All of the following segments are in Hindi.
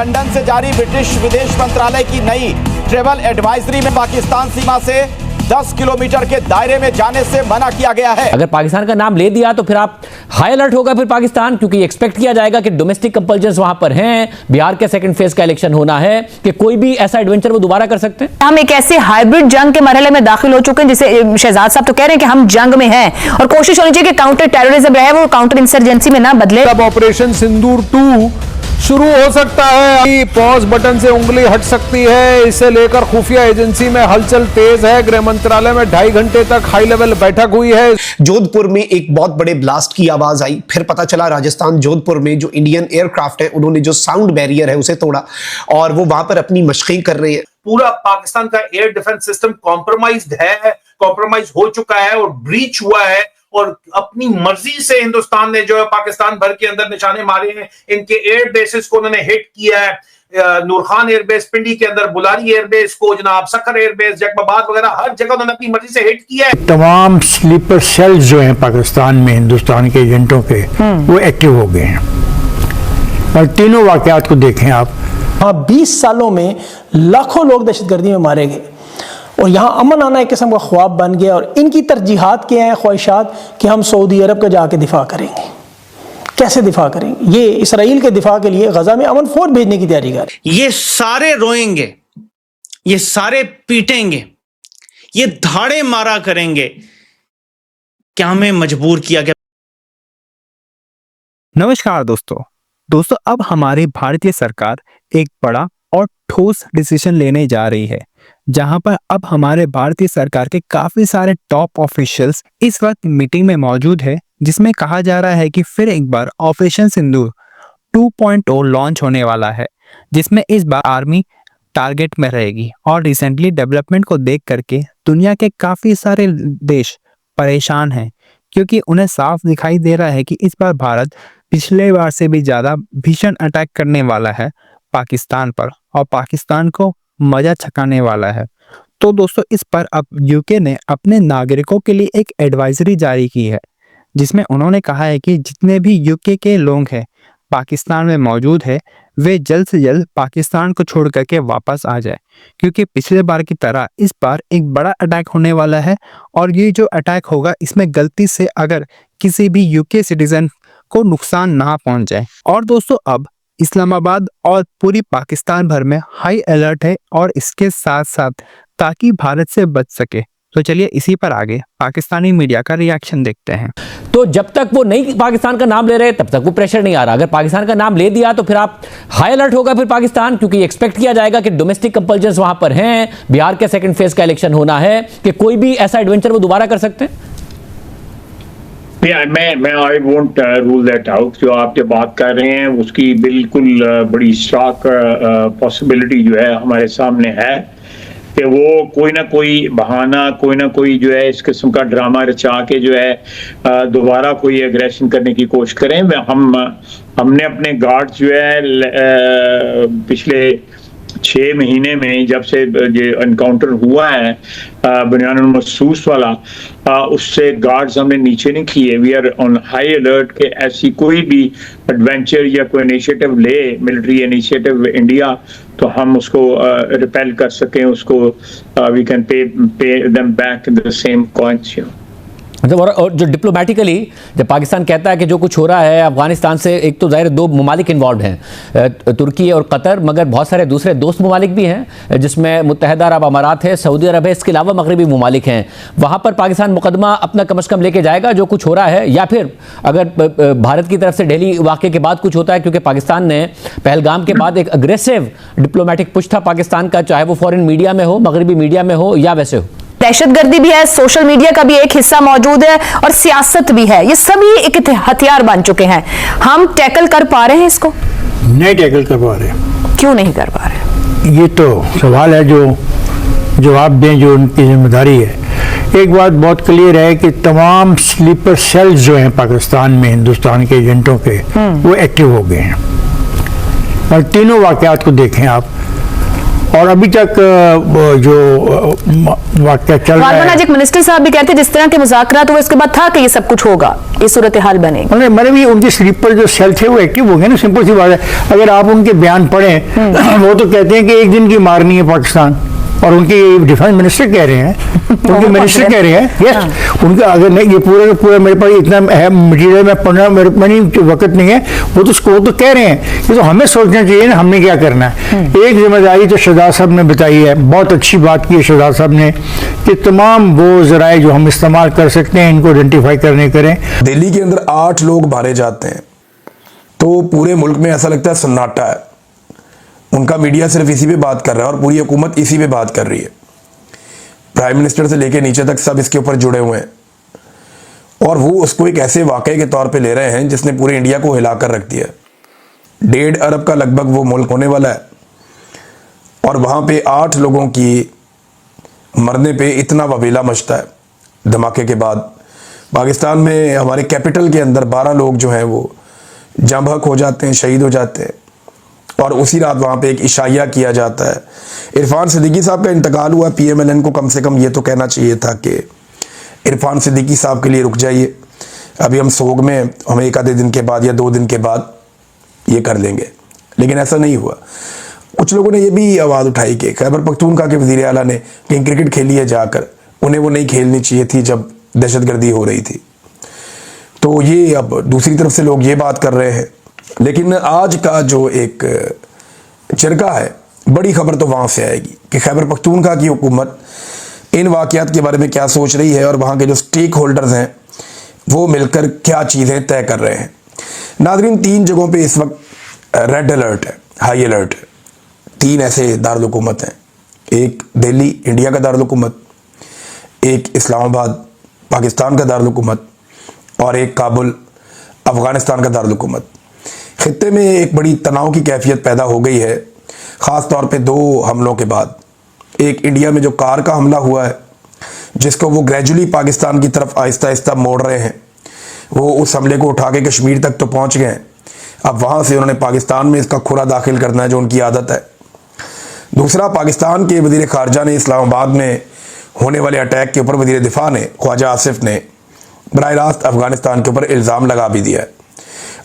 लंदन से जारी ब्रिटिश विदेश मंत्रालय की नई ट्रेवल एडवाइजरी में पाकिस्तान सीमा से 10 किलोमीटर के दायरे में जाने से मना किया गया है। अगर पाकिस्तान का नाम ले दिया तो फिर आप हाई अलर्ट होगा फिर पाकिस्तान, क्योंकि एक्सपेक्ट किया जाएगा कि डोमेस्टिक कंपल्जन्स वहां पर हैं, बिहार के सेकंड फेज का इलेक्शन होना है, कि कोई भी ऐसा एडवेंचर वो दोबारा कर सकते हैं। हम एक ऐसे हाइब्रिड जंग के मरहले में दाखिल हो चुके हैं जिसे शहजाद साहब तो कह रहे हैं कि हम जंग में हैं और कोशिश होनी चाहिए कि काउंटर टेररिज्म रहे वो काउंटर इंसर्जेंसी में ना बदले। अब ऑपरेशन सिंदूर 2 शुरू हो सकता है, पॉज बटन से उंगली हट सकती है। इसे लेकर खुफिया एजेंसी में हलचल तेज है। गृह मंत्रालय में 2.5 घंटे तक हाई लेवल बैठक हुई है। जोधपुर में एक बहुत बड़े ब्लास्ट की आवाज आई, फिर पता चला राजस्थान जोधपुर में जो इंडियन एयरक्राफ्ट है उन्होंने जो साउंड बैरियर है उसे तोड़ा और वो वहां पर अपनी मशक़ें कर रहे हैं। पूरा पाकिस्तान का एयर डिफेंस सिस्टम कॉम्प्रोमाइज्ड है, कॉम्प्रोमाइज हो चुका है और ब्रीच हुआ है और अपनी मर्जी से हिंदुस्तान ने जो है पाकिस्तान भर के अंदर निशाने मारे हैं। इनके एयर बेसिस को उन्होंने हिट किया है। नूरखान एयरबेस पिंडी के अंदर, बुलारी एयरबेस को, जनाब सखर एयरबेस, जैकबाबाद वगैरह हर जगह उन्होंने अपनी मर्जी से हिट किया है। तमाम स्लीपर सेल्स जो हैं पाकिस्तान में हिंदुस्तान के एजेंटों के वो एक्टिव हो गए हैं और तीनों वाकयात को देखें आप। 20 सालों में लाखों लोग दहशतगर्दी में मारे गए और यहाँ अमन आना एक किस्म का ख्वाब बन गया और इनकी तरजीहात क्या हैं, ख्वाहिशात कि हम सऊदी अरब का जाके दिफा करेंगे। कैसे दिफा करेंगे? ये इसराइल के दिफा के लिए गजा में अमन फौज भेजने की तैयारी कर। ये सारे रोएंगे, ये सारे पीटेंगे, ये धाड़े मारा करेंगे, क्या हमें मजबूर किया गया। नमस्कार दोस्तों, अब हमारी भारतीय सरकार एक बड़ा और ठोस डिसीजन लेने जा रही है, जहां पर अब हमारे भारतीय सरकार के काफी सारे टॉप ऑफिशियल्स इस वक्त मीटिंग में मौजूद है, जिसमें कहा जा रहा है कि फिर एक बार ऑपरेशन सिंदूर 2.0 लॉन्च होने वाला है, जिसमें इस बार आर्मी टारगेट में रहेगी। और रिसेंटली डेवलपमेंट को देख करके दुनिया के काफी सारे देश परेशान हैं, क्योंकि उन्हें साफ दिखाई दे रहा है कि इस बार भारत पिछले बार से भी ज्यादा भीषण अटैक करने वाला है पाकिस्तान पर और पाकिस्तान को मजा छकाने वाला है। तो दोस्तों, इस पर अब यूके ने अपने नागरिकों के लिए एक एडवाइजरी जारी की है, जिसमें उन्होंने कहा है कि जितने भी यूके के लोग हैं पाकिस्तान में मौजूद है, वे जल्द से जल्द पाकिस्तान को छोड़ करके वापस आ जाए, क्योंकि पिछले बार की तरह इस बार एक बड़ा अटैक होने वाला है। और ये जो अटैक होगा, इसमें गलती से अगर किसी भी यूके सिटीजन को नुकसान ना पहुंच जाए। और दोस्तों, अब इस्लामाबाद और पूरी पाकिस्तान भर में हाई अलर्ट है और इसके साथ साथ ताकि भारत से बच सके। तो चलिए इसी पर आगे पाकिस्तानी मीडिया का रिएक्शन देखते हैं। तो जब तक वो नहीं पाकिस्तान का नाम ले रहे तब तक वो प्रेशर नहीं आ रहा। अगर पाकिस्तान का नाम ले दिया तो फिर आप हाई अलर्ट होगा फिर पाकिस्तान, क्योंकि एक्सपेक्ट किया जाएगा कि डोमेस्टिक कंपल्जन्स वहां पर हैं, बिहार के सेकंड फेज का इलेक्शन होना है, कि कोई भी ऐसा एडवेंचर वो दोबारा कर सकते हैं। मैं I won't rule that out. जो आप जो बात कर रहे हैं उसकी बिल्कुल बड़ी स्ट्राक पॉसिबिलिटी जो है हमारे सामने है कि वो कोई ना कोई बहाना, कोई ना कोई जो है इस किस्म का ड्रामा रचा के जो है दोबारा कोई एग्रेशन करने की कोशिश करें। हमने अपने गार्ड जो है पिछले 6 महीने में जब से ये एनकाउंटर हुआ है बुनियान महसूस वाला, उससे गार्ड्स हमने नीचे नहीं किए। We are on high alert के ऐसी कोई भी एडवेंचर या कोई इनिशिएटिव ले, मिलिट्री इनिशिएटिव इंडिया, तो हम उसको रिपेल कर सकें, उसको we can pay them back in the same coins. मतलब और जो डिप्लोमेटिकली जब पाकिस्तान कहता है कि जो कुछ हो रहा है अफगानिस्तान से, एक तो ज़ाहिर 2 ममालिक इन्वॉल्व हैं, तुर्की और कतर, मगर बहुत सारे दूसरे दोस्त ममालिक भी हैं, जिसमें मुत्तहिदा अरब अमारात है, सऊदी अरब है, इसके अलावा मगरबी ममालिक हैं। वहाँ पर पाकिस्तान मुकदमा अपना कम से कम लेके जाएगा जो कुछ हो रहा है, या फिर अगर भारत की तरफ से दिल्ली वाक़े के बाद कुछ होता है, क्योंकि पाकिस्तान ने पहलगाम के बाद एक अग्रेसिव डिप्लोमेटिक पुश था पाकिस्तान का, चाहे वो फॉरेन मीडिया में हो, मगरबी मीडिया में हो या वैसे हो। दहशतगर्दी भी है, सोशल मीडिया का भी एक हिस्सा मौजूद है और सियासत भी है। ये सभी एक हथियार बन चुके हैं। हम टैकल कर पा रहे हैं इसको? नहीं टैकल कर पा रहे। क्यों नहीं कर पा रहे? ये तो सवाल है जो जवाब दें, जो उनकी जिम्मेदारी है। एक बात बहुत क्लियर है कि तमाम स्लीपर सेल्स जो हैं पाकिस्तान में हिंदुस्तान के एजेंटों के वो एक्टिव हो गए हैं और तीनों वाकयात को देखें आप। और अभी तक जो वाकया चल रहा है, आज एक मिनिस्टर साहब भी कहते हैं जिस तरह के मुज़ाकरात हुए उसके बाद था कि ये सब कुछ होगा, ये सूरत हाल बनेगी। मैंने भी उनके स्लीपर जो सेल थे वो एक्टिव हो गए ना, सिंपल सी बात है। अगर आप उनके बयान पढ़ें वो तो कहते हैं कि एक दिन की मारनी है पाकिस्तान, और उनके डिफेंस मिनिस्टर कह रहे हैं, उनके मिनिस्टर कह रहे हैं यस, उनका अगर नहीं ये पूरा मेरे पास इतना है मटीरियल में पढ़ना मेरे पास वक्त नहीं है, वो तो कह रहे हैं। ये तो हमें सोचना चाहिए ना हमने क्या करना है। एक जिम्मेदारी तो शहजाद साहब ने बताई है, बहुत अच्छी बात की है शहजाद साहब ने कि तमाम वो जराए जो हम इस्तेमाल कर सकते हैं इनको आइडेंटिफाई करने करें। दिल्ली के अंदर 8 लोग मारे जाते हैं तो पूरे मुल्क में ऐसा लगता है सन्नाटा है। उनका मीडिया सिर्फ इसी पे बात कर रहा है और पूरी हुकूमत इसी पे बात कर रही है। प्राइम मिनिस्टर से लेके नीचे तक सब इसके ऊपर जुड़े हुए हैं और वो उसको एक ऐसे वाकये के तौर पे ले रहे हैं जिसने पूरे इंडिया को हिलाकर रख दिया। 1.5 अरब का लगभग वो मुल्क होने वाला है और वहाँ पे 8 लोगों की मरने पे इतना वबीला मचता है धमाके के बाद। पाकिस्तान में हमारे कैपिटल के अंदर 12 लोग जो हैं वो जाँ बहक हो जाते हैं, शहीद हो जाते हैं और उसी रात वहाँ पे एक इशाया किया जाता है। इरफान सिद्दीकी साहब का इंतकाल हुआ, PMLN को कम से कम ये तो कहना चाहिए था कि इरफान सिद्दीकी साहब के लिए रुक जाइए, अभी हम सोग में, हमें 1 आधे दिन के बाद या 2 दिन के बाद ये कर लेंगे, लेकिन ऐसा नहीं हुआ। कुछ लोगों ने ये भी आवाज़ उठाई कि खैबर पख्तूनख्वा के वज़ीर आला ने कहीं क्रिकेट खेली है जाकर, उन्हें वो नहीं खेलनी चाहिए थी जब दहशतगर्दी हो रही थी। तो ये अब दूसरी तरफ से लोग ये बात कर रहे हैं। लेकिन आज का जो एक चरका है, बड़ी खबर तो वहाँ से आएगी कि खैबर पख्तूनख्वा की हुकूमत इन वाक़यात के बारे में क्या सोच रही है और वहाँ के जो स्टेक होल्डर्स हैं वो मिलकर क्या चीज़ें तय कर रहे हैं। नाज़रीन, 3 जगहों पे इस वक्त रेड अलर्ट है, हाई अलर्ट है। 3 ऐसे दारुल हुकूमत हैं, एक दिल्ली इंडिया का दारुल हुकूमत, एक इस्लामाबाद पाकिस्तान का दारुल हुकूमत और एक काबुल अफ़गानिस्तान का दारुल हुकूमत। खित्ते में एक बड़ी तनाव की कैफियत पैदा हो गई है, ख़ास तौर पे 2 हमलों के बाद। एक इंडिया में जो कार का हमला हुआ है जिसको वो ग्रेजुअली पाकिस्तान की तरफ आहिस्ता आहिस्ता मोड़ रहे हैं, वो उस हमले को उठा के कश्मीर तक तो पहुंच गए हैं, अब वहाँ से उन्होंने पाकिस्तान में इसका खुरा दाखिल करना है जो उनकी आदत है। दूसरा, पाकिस्तान के वज़ीर ख़ारजा ने इस्लामाबाद में होने वाले अटैक के ऊपर वज़ीर दिफा ने ख्वाजा आसिफ ने बराह रास्त अफ़गानिस्तान के ऊपर इल्ज़ाम लगा भी दिया है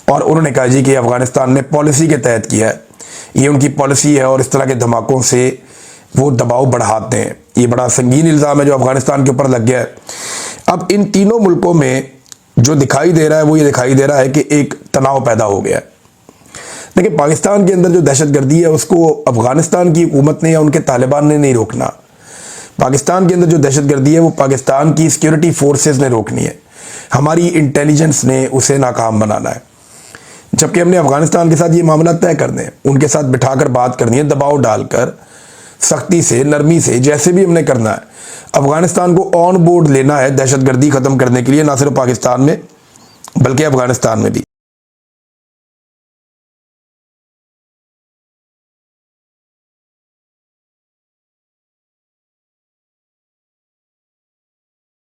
और उन्होंने कहा जी कि अफ़गानिस्तान ने पॉलिसी के तहत किया है, ये उनकी पॉलिसी है और इस तरह के धमाकों से वो दबाव बढ़ाते हैं। ये बड़ा संगीन इल्ज़ाम है जो अफ़गानिस्तान के ऊपर लग गया है। अब इन तीनों मुल्कों में जो दिखाई दे रहा है वो ये दिखाई दे रहा है कि एक तनाव पैदा हो गया है। देखिए, पाकिस्तान के अंदर जो दहशतगर्दी है उसको अफ़गानिस्तान की हुकूमत ने या उनके तालिबान ने नहीं रोकना। पाकिस्तान के अंदर जो दहशतगर्दी है वो पाकिस्तान की सिक्योरिटी फोर्सेस ने रोकनी है, हमारी इंटेलिजेंस ने उसे नाकाम बनाना है। जबकि हमने अफगानिस्तान के साथ ये मामला तय करने हैं, उनके साथ बिठाकर बात करनी है, दबाव डालकर सख्ती से, नरमी से, जैसे भी हमने करना है। अफगानिस्तान को ऑन बोर्ड लेना है दहशतगर्दी खत्म करने के लिए, ना सिर्फ पाकिस्तान में बल्कि अफगानिस्तान में भी।